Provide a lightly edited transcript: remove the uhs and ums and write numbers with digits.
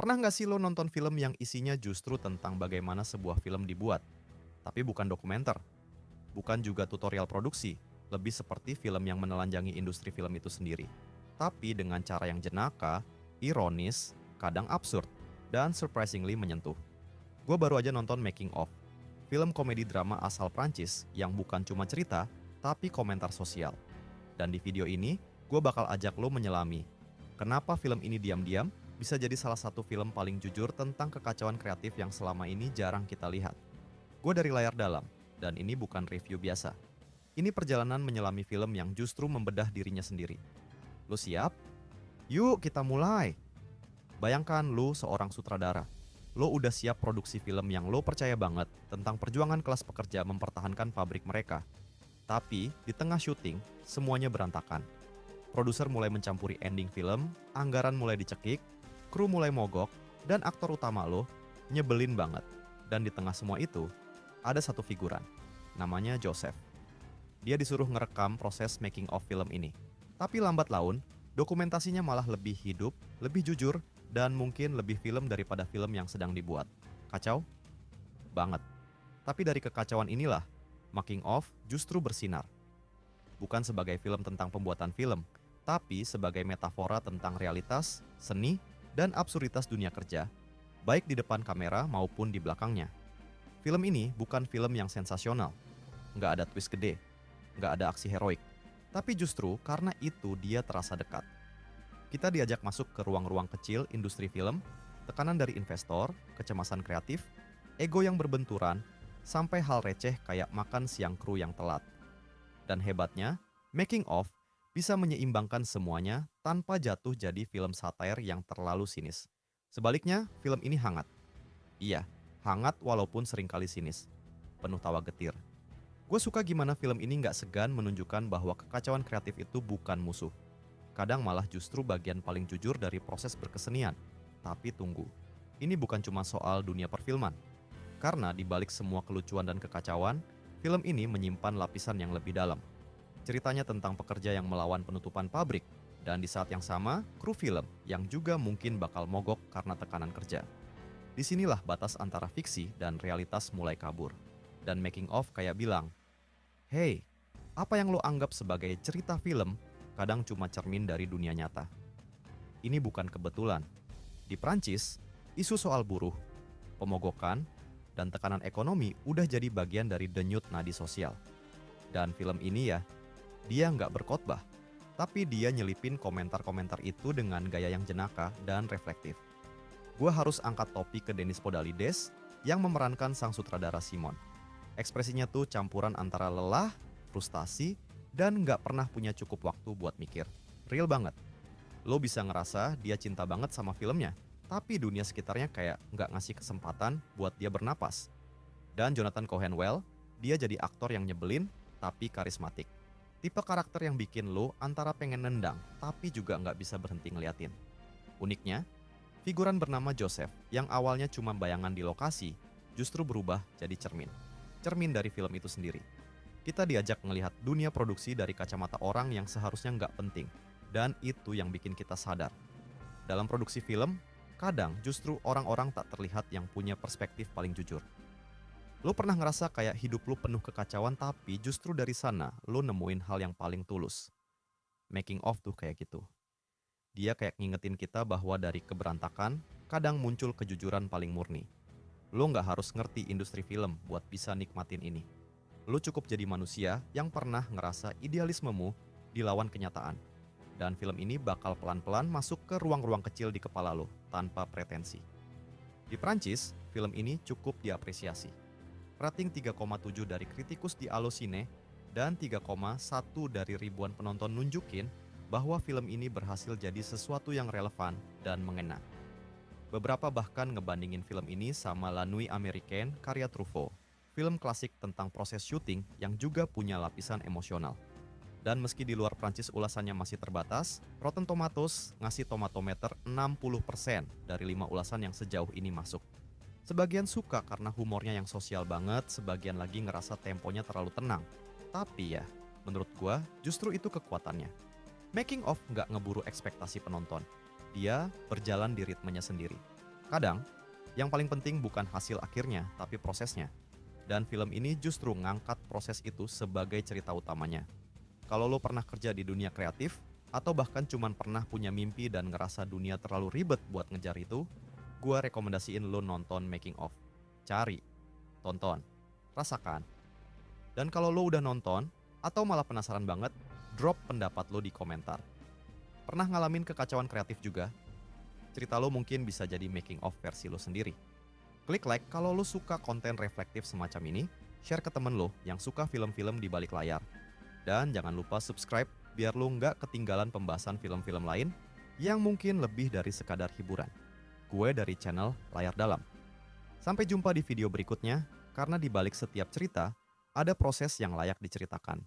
Pernah nggak sih lo nonton film yang isinya justru tentang bagaimana sebuah film dibuat? Tapi bukan dokumenter, bukan juga tutorial produksi, lebih seperti film yang menelanjangi industri film itu sendiri. Tapi dengan cara yang jenaka, ironis, kadang absurd, dan surprisingly menyentuh. Gue baru aja nonton Making of, film komedi drama asal Prancis yang bukan cuma cerita, tapi komentar sosial. Dan di video ini, gue bakal ajak lo menyelami kenapa film ini diam-diam bisa jadi salah satu film paling jujur tentang kekacauan kreatif yang selama ini jarang kita lihat. Gue dari layar dalam, dan ini bukan review biasa. Ini perjalanan menyelami film yang justru membedah dirinya sendiri. Lo siap? Yuk kita mulai! Bayangkan lo seorang sutradara. Lo udah siap produksi film yang lo percaya banget tentang perjuangan kelas pekerja mempertahankan pabrik mereka. Tapi di tengah syuting, semuanya berantakan. Produser mulai mencampuri ending film, anggaran mulai dicekik, kru mulai mogok, dan aktor utama lo nyebelin banget. Dan di tengah semua itu, ada satu figuran, namanya Joseph. Dia disuruh ngerekam proses making of film ini. Tapi lambat laun, dokumentasinya malah lebih hidup, lebih jujur, dan mungkin lebih film daripada film yang sedang dibuat. Kacau? Banget. Tapi dari kekacauan inilah, making of justru bersinar. Bukan sebagai film tentang pembuatan film, tapi sebagai metafora tentang realitas, seni, dan absurditas dunia kerja, baik di depan kamera maupun di belakangnya. Film ini bukan film yang sensasional, nggak ada twist gede, nggak ada aksi heroik, tapi justru karena itu dia terasa dekat. Kita diajak masuk ke ruang-ruang kecil industri film, tekanan dari investor, kecemasan kreatif, ego yang berbenturan, sampai hal receh kayak makan siang kru yang telat. Dan hebatnya, making of bisa menyeimbangkan semuanya tanpa jatuh jadi film satair yang terlalu sinis. Sebaliknya, film ini hangat. Iya, hangat walaupun seringkali sinis. Penuh tawa getir. Gue suka gimana film ini nggak segan menunjukkan bahwa kekacauan kreatif itu bukan musuh. Kadang malah justru bagian paling jujur dari proses berkesenian. Tapi tunggu, ini bukan cuma soal dunia perfilman. Karena di balik semua kelucuan dan kekacauan, film ini menyimpan lapisan yang lebih dalam. Ceritanya tentang pekerja yang melawan penutupan pabrik, dan di saat yang sama, kru film yang juga mungkin bakal mogok karena tekanan kerja. Disinilah batas antara fiksi dan realitas mulai kabur. Dan making of kayak bilang, hey, apa yang lo anggap sebagai cerita film, kadang cuma cermin dari dunia nyata. Ini bukan kebetulan. Di Prancis, isu soal buruh, pemogokan, dan tekanan ekonomi udah jadi bagian dari denyut nadi sosial. Dan film ini ya, dia nggak berkhotbah, tapi dia nyelipin komentar-komentar itu dengan gaya yang jenaka dan reflektif. Gue harus angkat topi ke Denis Podalides yang memerankan sang sutradara Simon. Ekspresinya tuh campuran antara lelah, frustasi, dan nggak pernah punya cukup waktu buat mikir. Real banget. Lo bisa ngerasa dia cinta banget sama filmnya, tapi dunia sekitarnya kayak nggak ngasih kesempatan buat dia bernapas. Dan Jonathan Cohen-Well, dia jadi aktor yang nyebelin, tapi karismatik. Tipe karakter yang bikin lo antara pengen nendang, tapi juga nggak bisa berhenti ngeliatin. Uniknya, figuran bernama Joseph yang awalnya cuma bayangan di lokasi, justru berubah jadi cermin. Cermin dari film itu sendiri. Kita diajak melihat dunia produksi dari kacamata orang yang seharusnya nggak penting, dan itu yang bikin kita sadar. Dalam produksi film, kadang justru orang-orang tak terlihat yang punya perspektif paling jujur. Lo pernah ngerasa kayak hidup lo penuh kekacauan tapi justru dari sana lo nemuin hal yang paling tulus. Making of tuh kayak gitu. Dia kayak ngingetin kita bahwa dari keberantakan, kadang muncul kejujuran paling murni. Lo nggak harus ngerti industri film buat bisa nikmatin ini. Lo cukup jadi manusia yang pernah ngerasa idealismemu dilawan kenyataan. Dan film ini bakal pelan-pelan masuk ke ruang-ruang kecil di kepala lo tanpa pretensi. Di Prancis, film ini cukup diapresiasi. Rating 3,7 dari kritikus di Allociné dan 3,1 dari ribuan penonton nunjukin bahwa film ini berhasil jadi sesuatu yang relevan dan mengena. Beberapa bahkan ngebandingin film ini sama La Nuit Américaine karya Truffaut, film klasik tentang proses syuting yang juga punya lapisan emosional. Dan meski di luar Prancis ulasannya masih terbatas, Rotten Tomatoes ngasih tomatometer 60% dari 5 ulasan yang sejauh ini masuk. Sebagian suka karena humornya yang sosial banget, sebagian lagi ngerasa temponya terlalu tenang. Tapi ya, menurut gua justru itu kekuatannya. Making of nggak ngeburu ekspektasi penonton. Dia berjalan di ritmenya sendiri. Kadang, yang paling penting bukan hasil akhirnya, tapi prosesnya. Dan film ini justru ngangkat proses itu sebagai cerita utamanya. Kalau lo pernah kerja di dunia kreatif, atau bahkan cuman pernah punya mimpi dan ngerasa dunia terlalu ribet buat ngejar itu, gua rekomendasiin lo nonton Making of. Cari, tonton, rasakan. Dan kalau lo udah nonton, atau malah penasaran banget, drop pendapat lo di komentar. Pernah ngalamin kekacauan kreatif juga? Cerita lo mungkin bisa jadi making of versi lo sendiri. Klik like kalau lo suka konten reflektif semacam ini, share ke temen lo yang suka film-film di balik layar. Dan jangan lupa subscribe biar lo nggak ketinggalan pembahasan film-film lain yang mungkin lebih dari sekadar hiburan. Gue dari channel Layar Dalam. Sampai jumpa di video berikutnya, karena di balik setiap cerita, ada proses yang layak diceritakan.